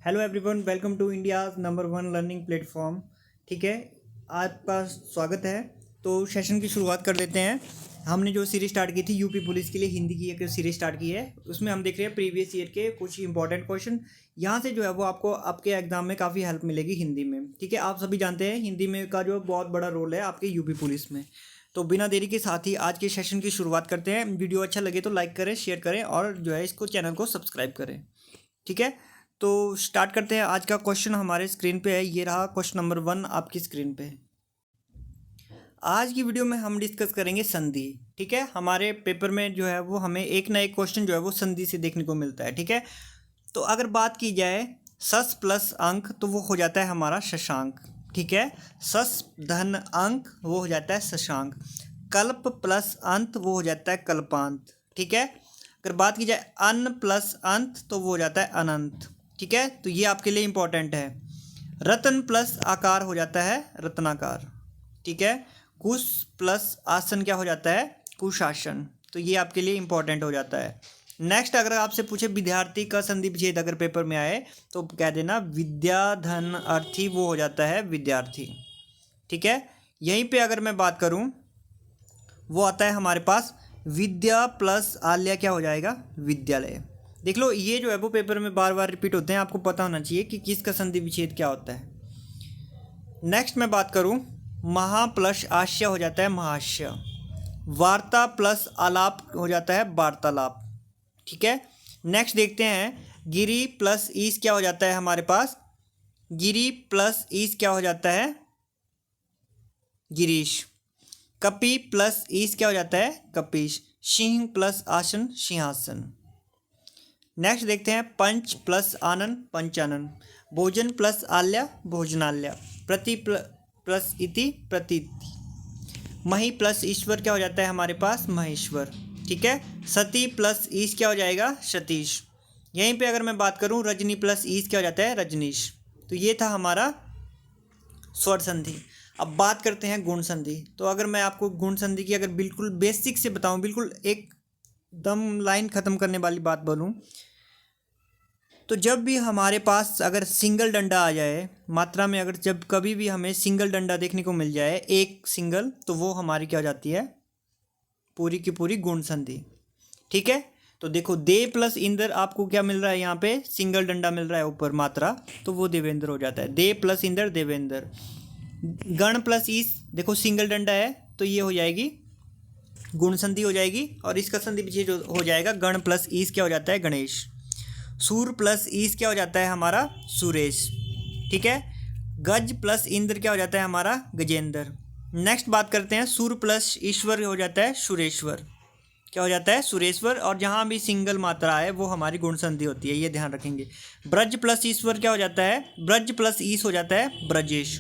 Hello everyone, welcome to India's number 1 learning platform. ठीक है, आपका स्वागत है। तो सेशन की शुरुआत कर देते हैं। हमने जो सीरीज स्टार्ट की थी यूपी पुलिस के लिए हिंदी की एक सीरीज स्टार्ट की है, उसमें हम देख रहे हैं प्रीवियस ईयर के कुछ इंपॉर्टेंट क्वेश्चन। यहाँ से जो है वो आपको आपके एग्जाम में काफ़ी हेल्प मिलेगी हिंदी में। ठीक है, आप सभी जानते हैं हिंदी में का जो बहुत बड़ा रोल है आपके यूपी पुलिस में। तो बिना देरी के साथ ही आज के सेशन की शुरुआत करते हैं। वीडियो अच्छा लगे तो लाइक करें, शेयर करें और जो है इसको चैनल को सब्सक्राइब करें। ठीक है, तो स्टार्ट करते हैं। आज का क्वेश्चन हमारे स्क्रीन पे है, ये रहा क्वेश्चन नंबर 1 आपकी स्क्रीन पे। आज की वीडियो में हम डिस्कस करेंगे संधि। ठीक है, हमारे पेपर में जो है वो हमें एक ना एक क्वेश्चन जो है वो संधि से देखने को मिलता है। ठीक है, तो अगर बात की जाए सस प्लस अंक तो वो हो जाता है हमारा शशांक। ठीक है, सस धन अंक वो हो जाता है शशांक। कल्प प्लस अंत वो हो जाता है कल्पांत। ठीक है, अगर बात की जाए अन प्लस अंत तो वो हो जाता है अनंत। ठीक है, तो ये आपके लिए इंपॉर्टेंट है। रतन प्लस आकार हो जाता है रत्नाकार। ठीक है, कुश प्लस आसन क्या हो जाता है कुशासन। तो ये आपके लिए इंपॉर्टेंट हो जाता है। नेक्स्ट, अगर आपसे पूछे विद्यार्थी का संधि विच्छेद अगर पेपर में आए तो कह देना विद्या धन अर्थी वो हो जाता है विद्यार्थी। ठीक है, यहीं पे अगर मैं बात करूं वो आता है हमारे पास विद्या प्लस आल्य क्या हो जाएगा विद्यालय। देख लो, ये जो है वो पेपर में बार बार रिपीट होते हैं, आपको पता होना चाहिए कि किसका संधि विच्छेद क्या होता है। नेक्स्ट मैं बात करूं, महा प्लस आश्य हो जाता है महाश्य। वार्ता प्लस आलाप हो जाता है वार्तालाप। ठीक है, नेक्स्ट देखते हैं गिरी प्लस ईस क्या हो जाता है हमारे पास। गिरी प्लस ईस क्या हो जाता है गिरीश। कपि प्लस ईस क्या हो जाता है कपीश। सिंह प्लस आसन सिंहासन। नेक्स्ट देखते हैं पंच प्लस आनंद पंचानन। भोजन प्लस आल्या भोजनाल्या। प्रति प्लस इति प्रतीति। मही प्लस ईश्वर क्या हो जाता है हमारे पास महेश्वर। ठीक है, सती प्लस ईश क्या हो जाएगा सतीश। यहीं पे अगर मैं बात करूं रजनी प्लस ईश क्या हो जाता है रजनीश। तो ये था हमारा स्वर संधि। अब बात करते हैं गुण संधि। तो अगर मैं आपको गुण संधि की अगर बिल्कुल बेसिक से बताऊं, बिल्कुल एकदम लाइन ख़त्म करने वाली बात बोलूं, तो जब भी हमारे पास अगर सिंगल डंडा आ जाए मात्रा में, अगर जब कभी भी हमें सिंगल डंडा देखने को मिल जाए एक सिंगल, तो वो हमारी क्या हो जाती है पूरी की पूरी गुण संधि। ठीक है, तो देखो दे प्लस इंदर आपको क्या मिल रहा है, यहाँ पे सिंगल डंडा मिल रहा है ऊपर मात्रा, तो वो देवेंद्र हो जाता है। दे प्लस इंदर देवेंद्र। गण प्लस ईस देखो सिंगल डंडा है तो ये हो जाएगी गुण संधि हो जाएगी, और इसका संधि विच्छेद हो जाएगा गण प्लस ईस क्या हो जाता है गणेश। सूर प्लस ईस क्या हो जाता है हमारा सुरेश। ठीक है, गज प्लस इंद्र क्या हो जाता है हमारा गजेंद्र। नेक्स्ट बात करते हैं सूर प्लस ईश्वर हो जाता है सुरेश्वर। क्या हो जाता है सुरेश्वर, और जहाँ भी सिंगल मात्रा है वो हमारी गुण संधि होती है, ये ध्यान रखेंगे। ब्रज प्लस ईश्वर क्या हो जाता है ब्रज प्लस ईस हो जाता है ब्रजेश।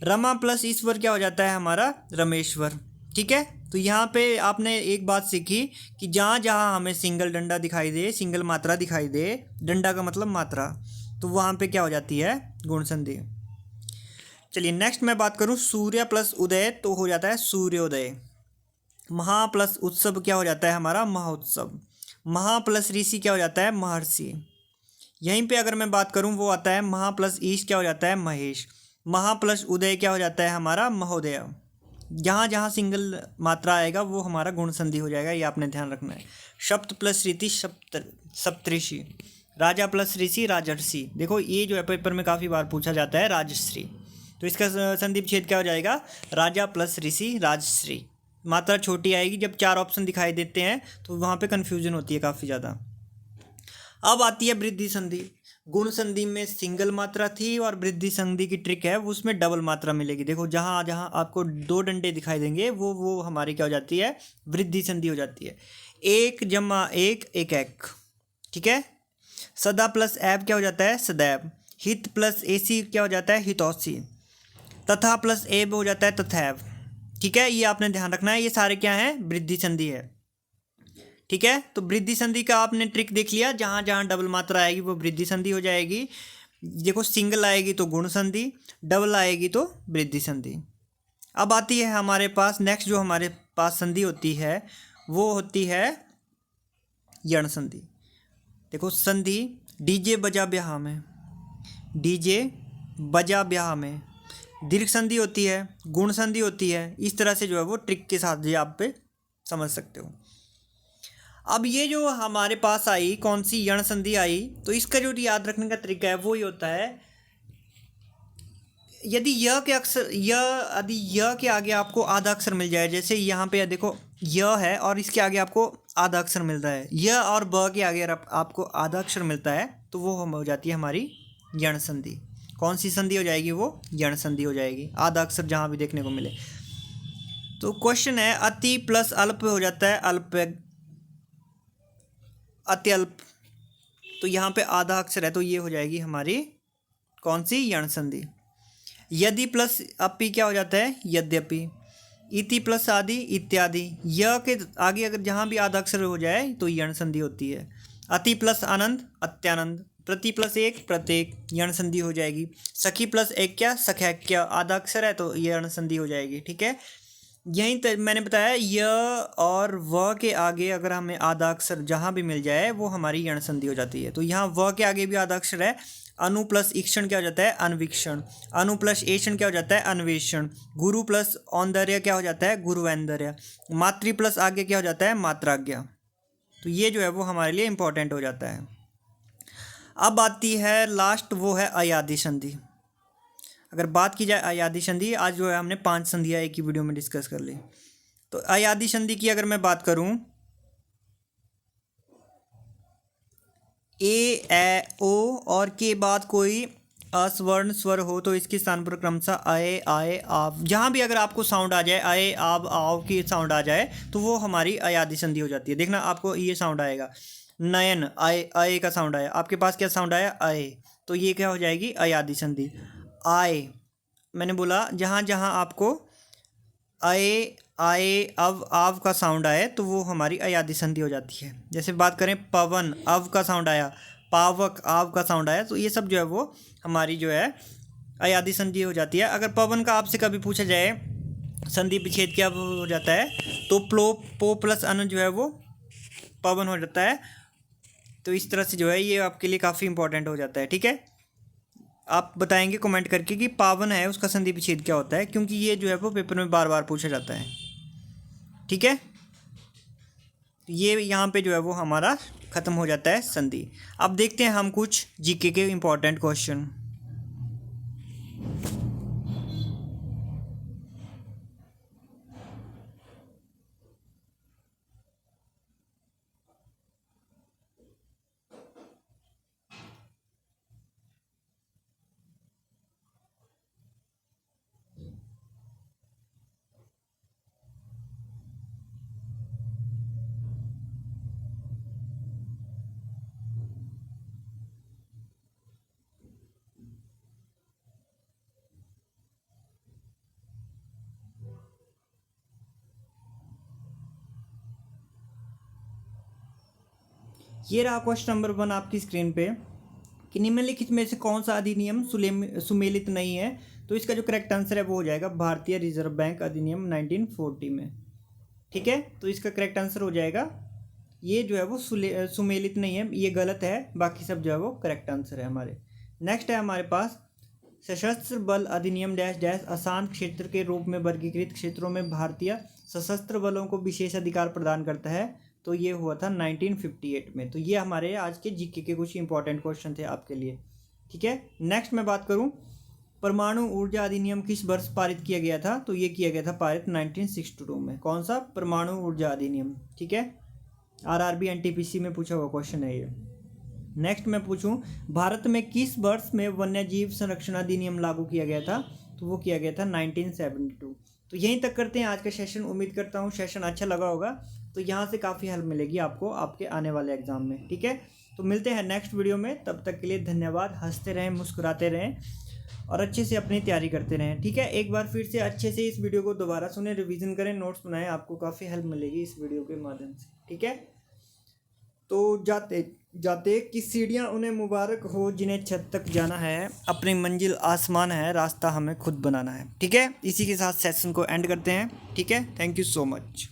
रमा प्लस ईश्वर क्या हो जाता है हमारा रमेश्वर। ठीक है, तो यहाँ पे आपने एक बात सीखी कि जहाँ जहाँ हमें सिंगल डंडा दिखाई दे, सिंगल मात्रा दिखाई दे, डंडा का मतलब मात्रा, तो वहाँ पे क्या हो जाती है गुण संधि। चलिए नेक्स्ट मैं बात करूँ सूर्य प्लस उदय तो हो जाता है सूर्योदय। महा प्लस उत्सव क्या हो जाता है हमारा महोत्सव। महा प्लस ऋषि क्या हो जाता है महर्षि। यहीं पे अगर मैं बात करूँ वो आता है महा प्लस ईश क्या हो जाता है महेश। महा प्लस उदय क्या हो जाता है हमारा महोदय। जहाँ जहाँ सिंगल मात्रा आएगा वो हमारा गुण संधि हो जाएगा, ये आपने ध्यान रखना है। सप्त प्लस ऋषि सप्तऋषि। राजा प्लस ऋषि राजर्षि। देखो ये जो है पेपर में काफ़ी बार पूछा जाता है राजश्री, तो इसका संधि विच्छेद क्या हो जाएगा राजा प्लस ऋषि राजश्री। मात्रा छोटी आएगी, जब 4 ऑप्शन दिखाई देते हैं तो वहाँ पे कन्फ्यूजन होती है काफ़ी ज़्यादा। अब आती है वृद्धि संधि। गुण संधि में सिंगल मात्रा थी और वृद्धि संधि की ट्रिक है उसमें डबल मात्रा मिलेगी। देखो जहाँ जहाँ आपको 2 डंडे दिखाई देंगे वो हमारी क्या हो जाती है वृद्धि संधि हो जाती है। 1 जमा 1 एक एक। ठीक है, सदा प्लस ऐब क्या हो जाता है सदैव। हित प्लस एसी क्या हो जाता है हितौसी। तथा प्लस एब हो जाता है तथैव। ठीक है, ये आपने ध्यान रखना है, ये सारे क्या हैं वृद्धि संधि है। ठीक है, तो वृद्धि संधि का आपने ट्रिक देख लिया, जहाँ जहाँ डबल मात्रा आएगी वो वृद्धि संधि हो जाएगी। देखो सिंगल आएगी तो गुण संधि, डबल आएगी तो वृद्धि संधि। अब आती है हमारे पास नेक्स्ट जो हमारे पास संधि होती है वो होती है यण संधि। देखो संधि डीजे बजा ब्याह में, डीजे बजा ब्याह में दीर्घ संधि होती है, गुण संधि होती है। इस तरह से जो है वो ट्रिक के साथ जो आप पे समझ सकते हो। अब ये जो हमारे पास आई कौन सी यण संधि आई, तो इसका जो याद रखने का तरीका है वो ही होता है, यदि य के अक्षर यदि य के आगे आपको आधा अक्षर मिल जाए, जैसे यहाँ पे देखो य है और इसके आगे आपको आधा अक्षर मिलता है, य और ब के आगे अगर आपको आधा अक्षर मिलता है तो वो हो जाती है हमारी यण संधि। कौन सी संधि हो जाएगी? वो यण संधि हो जाएगी, आधा अक्षर जहाँ भी देखने को मिले। तो क्वेश्चन है अति प्लस अल्प हो जाता है अल्प, अत्यल्प, तो यहाँ पे आधा अक्षर है तो ये हो जाएगी हमारी कौन सी? यण संधि। यदि प्लस अपि क्या हो जाता है? यद्यपि। इति प्लस आदि इत्यादि, य के आगे अगर जहाँ भी आधा अक्षर हो जाए तो यण संधि होती है। अति प्लस आनंद अत्यानंद, प्रति प्लस एक प्रत्येक, यण संधि हो जाएगी। सखी प्लस एक क्या? सखैक्य, आधा अक्षर है तो यण संधि हो जाएगी। ठीक है, यहीं मैंने बताया य और व के आगे अगर हमें आधा अक्षर जहाँ भी मिल जाए वो हमारी यण संधि हो जाती है। तो यहाँ व के आगे भी आधा अक्षर है, अनु प्लस ईक्षण क्या हो जाता है? अन्वीक्षण। अनु प्लस एषण क्या हो जाता है? अन्वेषण। गुरु प्लस औंदर्य क्या हो जाता है? गुरुवैंदर्य। मातृ प्लस आगे क्या हो जाता है? मात्राज्ञा। तो ये जो है वो हमारे लिए इंपॉर्टेंट हो जाता है। अब आती है लास्ट, वो है अयादि संधि। अगर बात की जाए अयादि संधि, आज जो है हमने 5 संधियाँ एक ही वीडियो में डिस्कस कर ली। तो अयादि संधि की अगर मैं बात करूं, ए ए ओ और के बाद कोई अस्वर्ण स्वर हो तो इसके स्थान पर क्रमशः आए आए आव, जहाँ भी अगर आपको साउंड आ जाए, आए आव आव की साउंड आ जाए तो वो हमारी अयादि संधि हो जाती है। देखना आपको ये साउंड आएगा, नयन आए, आए का साउंड आया, आपके पास क्या साउंड आया? आए, तो ये क्या हो जाएगी? अयादि संधि। आए, मैंने बोला जहाँ जहाँ आपको आए आए अव आव का साउंड आए तो वो हमारी अयादि संधि हो जाती है। जैसे बात करें पवन, अव का साउंड आया, पावक आव का साउंड आया, तो ये सब जो है वो हमारी जो है अयादि संधि हो जाती है। अगर पवन का आपसे कभी पूछा जाए संधि विच्छेद क्या हो जाता है, तो प्लो पो प्लस अन जो है वो पवन हो जाता है। तो इस तरह से जो है ये आपके लिए काफ़ी इंपॉर्टेंट हो जाता है। ठीक है, आप बताएंगे कमेंट करके कि पावन है उसका संधि विच्छेद क्या होता है, क्योंकि ये जो है वो पेपर में बार बार पूछा जाता है। ठीक है, ये यहाँ पे जो है वो हमारा ख़त्म हो जाता है संधि। अब देखते हैं हम कुछ जीके के इम्पोर्टेंट क्वेश्चन। ये रहा क्वेश्चन नंबर 1 आपकी स्क्रीन पे कि निम्नलिखित में से कौन सा अधिनियम सुमेलित नहीं है। तो इसका जो करेक्ट आंसर है वो हो जाएगा भारतीय रिजर्व बैंक अधिनियम 1940 में। ठीक है, तो इसका करेक्ट आंसर हो जाएगा, ये जो है वो सुमेलित नहीं है, ये गलत है, बाकी सब जो है वो करेक्ट आंसर है हमारे। नेक्स्ट है हमारे पास सशस्त्र बल अधिनियम डैश डैश अशांत क्षेत्र के रूप में वर्गीकृत क्षेत्रों में भारतीय सशस्त्र बलों को विशेष अधिकार प्रदान करता है। तो ये हुआ था 1958 में। तो ये हमारे आज के जीके के कुछ इंपॉर्टेंट क्वेश्चन थे आपके लिए। ठीक है, नेक्स्ट मैं बात करूं, परमाणु ऊर्जा अधिनियम किस वर्ष पारित किया गया था? तो ये किया गया था पारित 1962 में। कौन सा? परमाणु ऊर्जा अधिनियम। ठीक है, आरआरबी एनटीपीसी में पूछा हुआ क्वेश्चन है ये। नेक्स्ट मैं पूछूं, भारत में किस वर्ष में वन्यजीव संरक्षण अधिनियम लागू किया गया था? तो वो किया गया था 1972। तो यहीं तक करते हैं आज का सेशन। उम्मीद करता हूँ सेशन अच्छा लगा होगा, तो यहाँ से काफ़ी हेल्प मिलेगी आपको आपके आने वाले एग्जाम में। ठीक है, तो मिलते हैं नेक्स्ट वीडियो में, तब तक के लिए धन्यवाद। हंसते रहें, मुस्कुराते रहें और अच्छे से अपनी तैयारी करते रहें। ठीक है, एक बार फिर से अच्छे से इस वीडियो को दोबारा सुने, रिवीजन करें, नोट्स बनाएं, आपको काफ़ी हेल्प मिलेगी इस वीडियो के माध्यम से। ठीक है, तो जाते जाते कि सीढ़ियाँ उन्हें मुबारक हो जिन्हें छत तक जाना है, अपनी मंजिल आसमान है, रास्ता हमें खुद बनाना है। ठीक है, इसी के साथ सेशन को एंड करते हैं। ठीक है, थैंक यू सो मच।